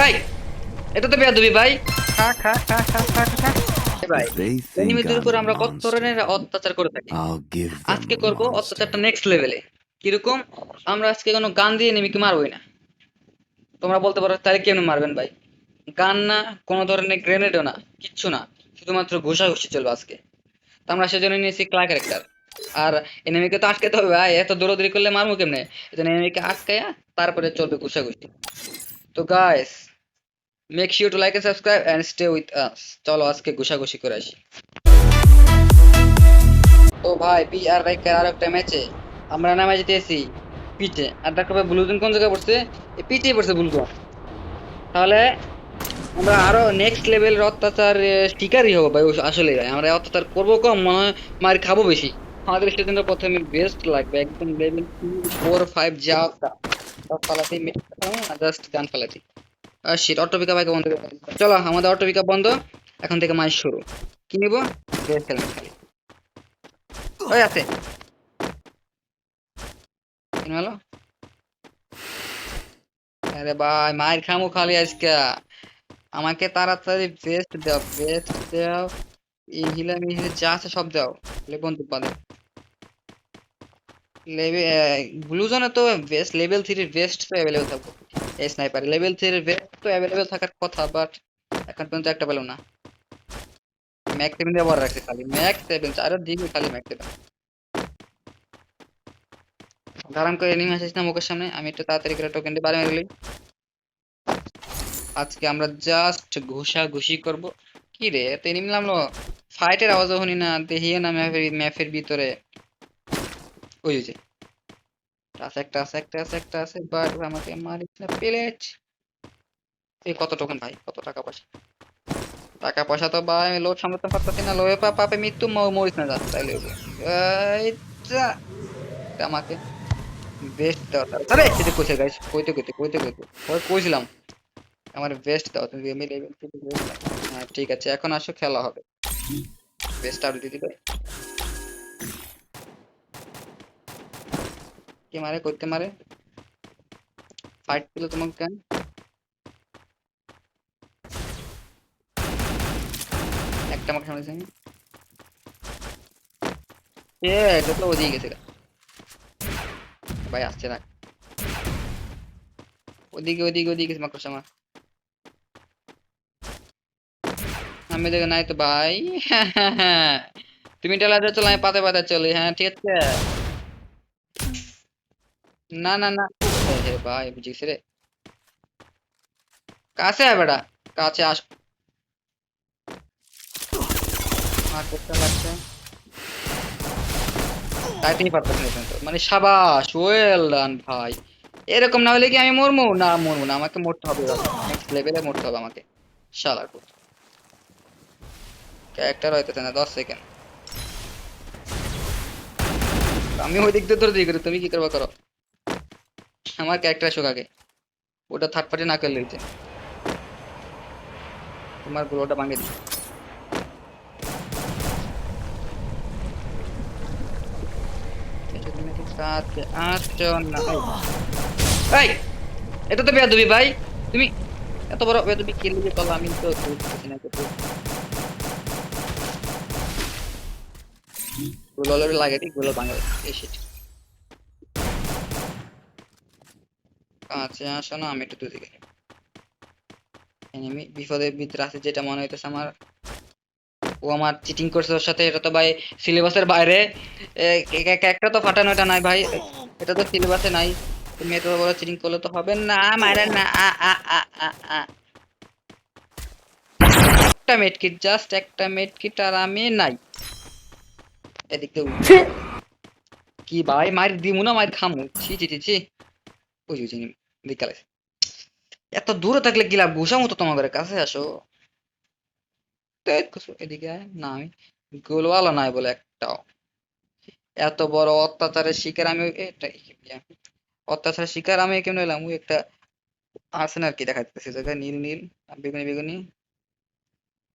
এই এটা তো বেয়াদবি ভাই। খা খা খা খা খা খা। ভাই If they think এনিমিদের I'm উপর a আমরা কত monster, ধরনের অত্যাচার করে থাকি। I'll give them আজকে a করব monster. অত্যাচারটা নেক্সট লেভেলে। কিরকম? আমরা আজকে কোনো গান দিয়ে এনিমিকে মারবই না। তোমরা বলতে পারো তাহলে কেমনে মারবেন ভাই? গান না, কোনো ধরনের গ্রেনেডও না, কিচ্ছু না, শুধুমাত্র ঘুষাঘুষি চলবে আজকে। তো আমরা সেজন্য নিয়েছি ক্লা ক্যারেক্টার। আর এনিমিকে তো আটকাতে হবে ভাই, এত দৌড়াদৌড়ি করলে মারবো কেমনে? এজন্য এনিমিকে আটকায়া তারপরে চলবে ঘুষাঘুষি। তো guys, make sure to like and subscribe and stay with us. চলো আজকে ঘুষাঘুষি করে আসি। তো ভাই আর রাইকার আর একটা ম্যাচে আমরা নামে জিতেছি পিচে। আর দেখো ভাই ব্লুজন কোন জায়গায় পড়ছে? এই পিচেই পড়ছে ব্লুজন। তাহলে আমরা আরো নেক্সট লেভেলের অত্যাচার শিকারই হবো ভাই। আসলে ভাই আমরা অত্যাচার করবো কম, মনে হয় মার খাবো বেশি। আমাদের সেজন্য প্রথমে বেস্ট লাগবে একদম লেভেল 2 4 5 যা সব ফালাতেই জাস্ট গান ফালাতেই। আর শিট, অটো পিকআপ আগে বন্ধ করে দিই। চলো আমাদের অটো পিকআপ বন্ধ, এখন থেকে মাইশ শুরু। কি নিবো? বেস্ট হেলমেট খালি ওই আছে কিনে হলো। আরে ভাই মায়ের খামু খালি আজকে। আমাকে তাড়াতাড়ি বেস্ট দাও, বেস্ট দাও। এই হিলা মিহিলা যা আছে সব দাও। বন্ধু পালে ব্লু জোনে তো বেস্ট লেভেল 3 বেস্ট তো অ্যাভেলেবল থাকবে। এই স্নাইপার লেভেল 3 বেস্ট তো অ্যাভেলেবল থাকার কথা, বাট এখন পর্যন্ত একটা পেলাম না। ম্যাক 7 দিয়ে ভর রাখছে খালি, ম্যাক 7 চারোর দিকে খালি ম্যাক 7। ধারাম করে এনিমি আসিস না মুখের সামনে, আমি একটু তাড়াতাড়ি করে টোকেন দিয়ে বাড়ি মেরে। আজকে আমরা জাস্ট ঘুষাঘুষি করব। কি রে এত এনিমি নামলো? ফাইটের আওয়াজও শুনি না, দেখিও না ম্যাপের ভিতরে। ওই যে আছে একটা, আছে একটা, আছে একটা, আছে বাট আমাকে মারিস না পেলেট। এই কত টোকেন ভাই, কত টাকা পয়সা? টাকা পয়সা তো ভাই আমি লোড সামলাতে পারতেছি না। লোয়ে পাপে মৃত্যু মরিস না যাচ্ছে তাইলে হইবো। এই যা, এটা আমাকে বেস্ট দাও আরে এটা কইছে গাইস, কইতে ওই কইছিলাম আমার বেস্ট দাও তুমি। আমি লেভেল থেকে বেস্ট। হ্যাঁ ঠিক আছে, এখন আসো খেলা হবে। বেস্ট আর দিয়ে দিবে। কে মারে, করতে মারে? ফাইট পেলো তোমাকে কেন? একটা আমাকে সামনে আমি এ এটা তো ওদিকে গেছে গা। ভাই আসছে না, ওদিকে গেছে মাকড় সামা। আমি দেখে নাই তো ভাই। তুমি টেলা দিয়ে চলো, আমি পাতে পাতে চলি। হ্যাঁ ঠিক আছে। না না না, হে ভাই বুঝিস রে। কাছে আয় বেটা, কাছে আস। আর করতে লাগছে তাইতেই পারতেছ না কিন্তু। মানে সাবাস, ওয়েল ডান ভাই। এরকম না হলে কি আমি মরমু না, আমাকে মরতে হবে। নেক্সট লেভেলে মরতে হবে আমাকে। শালার পুত ক্যারেক্টার হইতেছে না 10 সেকেন্ড। আমি ওই দিক দিয়ে ধরে দিই করে, তুমি কি করবা করো। আমার ক্যারেক্টার আসুক আগে, ওটা থার্ড পার্টি না করলে হইছে। তোমার গ্লোটা ভাঙে দিই। এটা তুমি কি সাথে আসছো না? এই এটা তো বেয়াদবি ভাই। তুমি এত বড় বেয়াদবি কে লিখে করলো? আমি তো বুঝতেছি না কিছু। গুলো লাগে দিই, গুলো ভাঙে এই shit। কাছে আসো না, আমি একটু দুদিকে এনিমি বিপদের ভিতরে আছে যেটা মনে হইতেছে আমার। ও আমার চিটিং করছে ওর সাথে, এটা তো ভাই সিলেবাসের বাইরে। একটা তো ফাটানো, এটা নাই ভাই, এটা তো সিলেবাসে নাই। তুমি এত বড় চিটিং করলে তো হবে না, মারা না। আ একটা মেডকিট, জাস্ট একটা মেডকিট আর আমি নাই। এদিক দিয়ে কি ভাই মার দিমু না মার খামু? ছি ছি ছি ছি। ওই যে দিকালে এত দূরে থাকলে কি লাভ? ঘুষা মতো তোমাদের কাছে আসো। এদিকে আয়। না আমি গোলওয়ালা নাই বলে একটাও। এত বড় অত্যাচারের শিকার আমি অত্যাচারের শিকার আমি কেন এলাম? ওই একটা আছে না আর কি দেখাইতেছে জায়গায়, নীল নীল বেগুনি বেগুনি।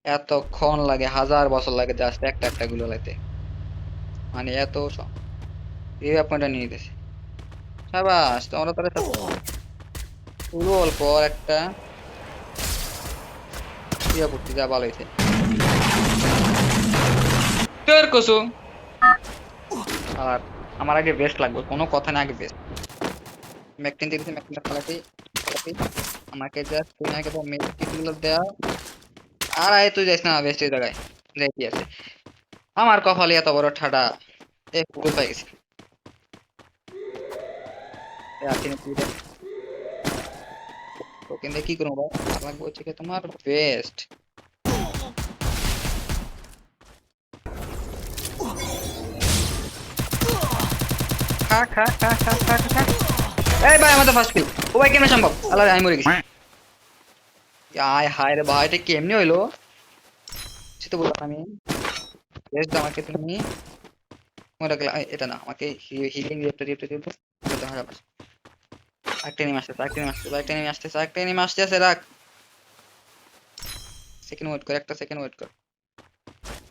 এতক্ষণ লাগে, 1000 বছর লাগে জাস্ট একটা একটা গুলো লাইতে। মানে এত এই আপনারটা নিয়ে নিতেছে। সাবাস তোমরা তাহলে পুরো অল্প আর একটা। ইয়া পড়তে যা ভালো হয়েছে তোর কসু। আর আমার আগে বেস্ট লাগবে, কোনো কথা না, আগে বেস্ট। ম্যাকটেন দিয়ে দিতে, ম্যাকটেনটা ফালাতেই ফালাতেই আমাকে জাস্ট তুমি আগে তো মেডিকেট গুলো দেওয়া। আর আয় তুই যাইস না বেস্টের জায়গায়, যাই কি আছে। আমার কপালে এত বড় ঠাডা, এ পুরো পাই গেছি। এ আসি না তুই দেখ। ওকে দিয়ে কি করবো ভাই, আমার লাগবে হচ্ছে কি তোমার বেস্ট। খা খা খা খা খা খা। এই ভাই আমাদের ফার্স্ট কিল। ও ভাই কেমনে সম্ভব, আল্লাহ আমি মরে গেছি। আয় হায় রে ভাই, এটা কেমনে হইলো, সেটা বললাম আমি। বেস্ট আমাকে তুমি মনে রাখলাম, এটা না আমাকে হিলিং রিয়েক্টর রিয়েক্টর দিব। একটা নেমে আসতেছে, একটা নেমে আসতেছে, একটা নেমে আসতেছে, একটা নেমে আসতেছে, রাখ। সেকেন্ড ওয়েট কর, একটা সেকেন্ড ওয়েট কর।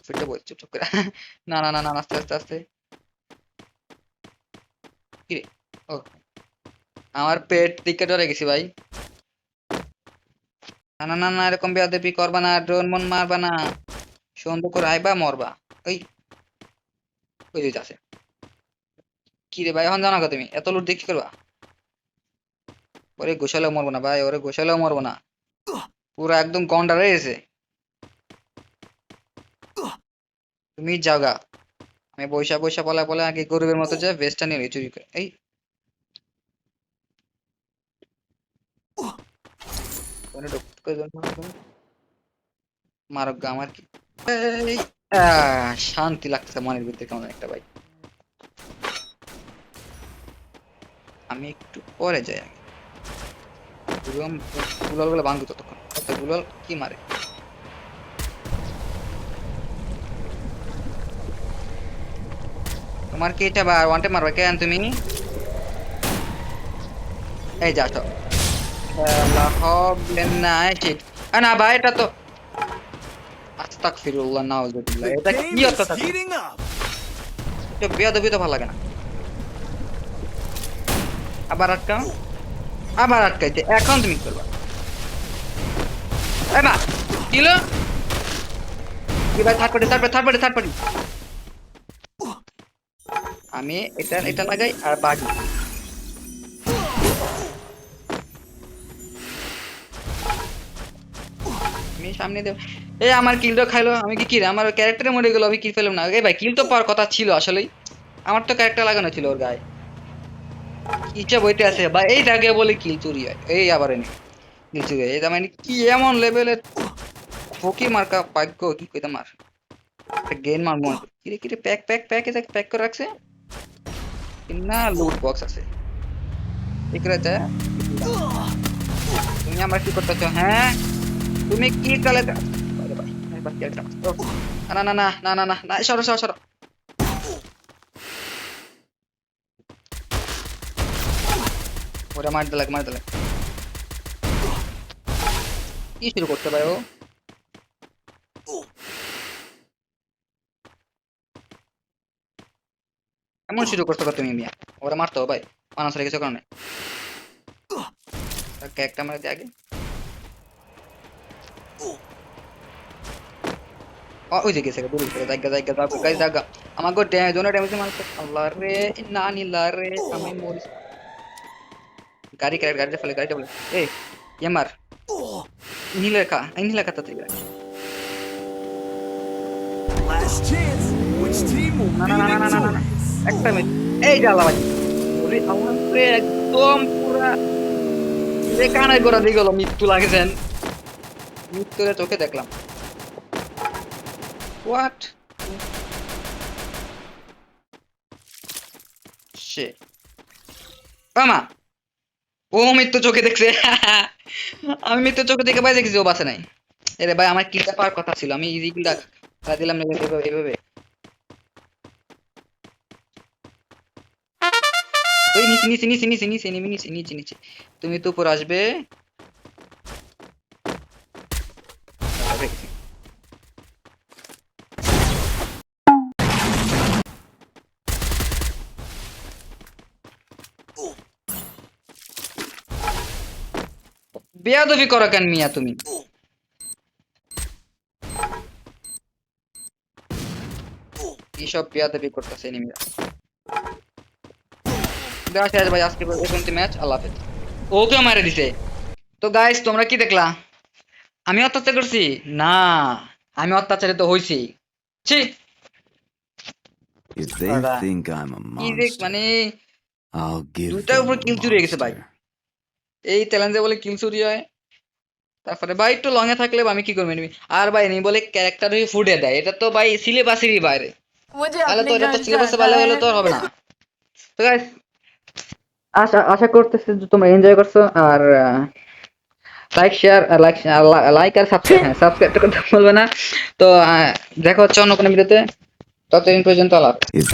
ফিরতে বল চুপ চুপ করে। না না না না, আস্তে আস্তে আস্তে। কি রে, ও আমার পেট দিকে ডরে গেছি ভাই। না না না না, এরকম বেয়াদবি করবা না, ড্রোন মন মারবা না, সুন্দর করে আইবা মরবা। ওই ওই যে আছে। কি রে ভাই, এখন জানা তুমি এত লুট দিয়ে কি করবা। ওরে গোসালেও মরবো না ভাই, ওরে গোসালেও মরবো না, পুরো একদম গন্ডারে এসে। তুমি জাগা, আমি বৈশা বৈশা বলা বলে আগে গরিবের মতো যে ভেস্টটা নিয়ে চুরি করে। এই ওখানে ঢুকতে দেন না তুমি। মারক গা আমার কি। এই শান্তি লাগতেছে মনের ভিতরে কেমন একটা ভাই। আমি একটু পরে যাই আগে। গুলাল গুলো ভাঙবো ততক্ষণ, গুলাল কি মারে। তোমার কি এটা ওয়ান টাইম মারবে কেন তুমি। এই যা তো হবে না ঠিক। না ভাই এটা তো আস্তাগফিরুল্লাহ নাউজুবিল্লাহ, The এটা game কি is অত্যাচার, heating up. এটা বেয়াদবি তো ভালো লাগে না। আবার আটকাও, আবার আটকাইতে, এখন তুমি কি করবা। এই মা কি হলো, কি ভাই third party third party third party third party. আমি এটা এটা লাগাই আর বাকি। আমি সামনে দেব। এই আমার কিলটা খাইলো, আমি কি রে আমার ক্যারেক্টারে মরে গেল, আমি কিল পেলাম না। এই ভাই কিল তো পাওয়ার কথা ছিল আসলেই, আমার তো ক্যারেক্টার লাগানো ছিল ওর গায়ে। ইচ্ছা বইতে আছে বা এই জায়গায় বলে কিল চুরি হয়, এই আবার এনে কিল চুরি হয়, এটা মানে কি এমন লেভেলের ফকি মার্কা ভাগ্য, কি কইতাম আর গেম মার মনে করি। কিরে কিরে প্যাক প্যাক প্যাক এটা প্যাক করে রাখছে না, লুট বক্স আছে এখানে যা। তুমি আমার কি করতেছো হ্যাঁ, তুমি কি কালে আরে ভাই, এই বাকি একটা ও, না না না না না না না, সরো সরো সরো। ওরা মার দিলাক মার দিলাক। কি শুরু করতে ভাই ও, এমন শুরু করতে পারো তুমি মিয়া। ওরা মারতো ভাই, মানুষ রেখেছো কারণে। তাকে একটা মারে দিয়ে আগে। ওই যে গেছে দূরে গেছে, জায়গা জায়গা জায়গা গাইস জায়গা। আমার গো জোনে ড্যামেজ মারছে, আল্লাহ রে না নিলা রে, আমি মরিস। গাড়ি ক্যারেট গাড়িতে ফেলে গাড়িটা বলে এই ইয়ামার নীলা খা তাতে। Last chance. Which team will না be না না না না না না না, victorious? একটা মিনিট। এই যে আল্লাহ ভাই, ওরে আমার রে একদম পুরা যে কানায় গোড়া দিয়ে গেল, মৃত্যু লাগেছেন, মৃত্যুরে চোখে দেখলাম। হোয়াট সে আমা, ও মৃত্যু চোখে দেখছে। আমি মৃত্যু চোখে দেখে ভাই দেখেছি ও বাসে নাই। এরে ভাই আমার কিলটা পাওয়ার কথা ছিল, আমি ইজি কিলটা দিলাম না এভাবে এভাবে। ওই নিচে নিচে নিচে নিচে নিচে নেমে নিচে নিচে নিচে, তুমি তো উপর আসবে। বেয়াদবি করো কেন মিয়া তুমি, কি সব বিয়াদবি করতেছে এনিমিরা। দেখা শেষ ভাই, আজকে পর্যন্ত ম্যাচ, আল্লাহ হাফেজ। ওকে মারে দিছে। তো গাইস তোমরা কি দেখলা? আমি অত্যাচার করছি না, আমি অত্যাচারিত হইছি। ছি, If they Allah. think I'm a কি দেখ monster, মানে I'll give দুইটার them উপর a কিল চুরি হয়ে গেছে ভাই। monster. এই চ্যালেঞ্জে বলে কিল চুরি হয়, তারপরে ভাই একটু লং এ থাকলে আমি কি করবো enemy? আর ভাই এনিমি বলে ক্যারেক্টার হয়ে ফুটে দেয়, এটা তো ভাই সিলেবাসেরই বাইরে। मुझे তাহলে তো अपने এটা তো घर সিলেবাসে जाना ভালো হলে है। তো আর হবে না। তো গাইস আশা আশা করতেছি যে তোমরা এনজয় করছো, আর লাইক শেয়ার লাইক আর সাবস্ক্রাইব, হ্যাঁ সাবস্ক্রাইব করতে ভুলবে না। তো দেখা হচ্ছে অন্য কোনো ভিডিওতে, ততদিন পর্যন্ত আল্লাহ হাফেজ। If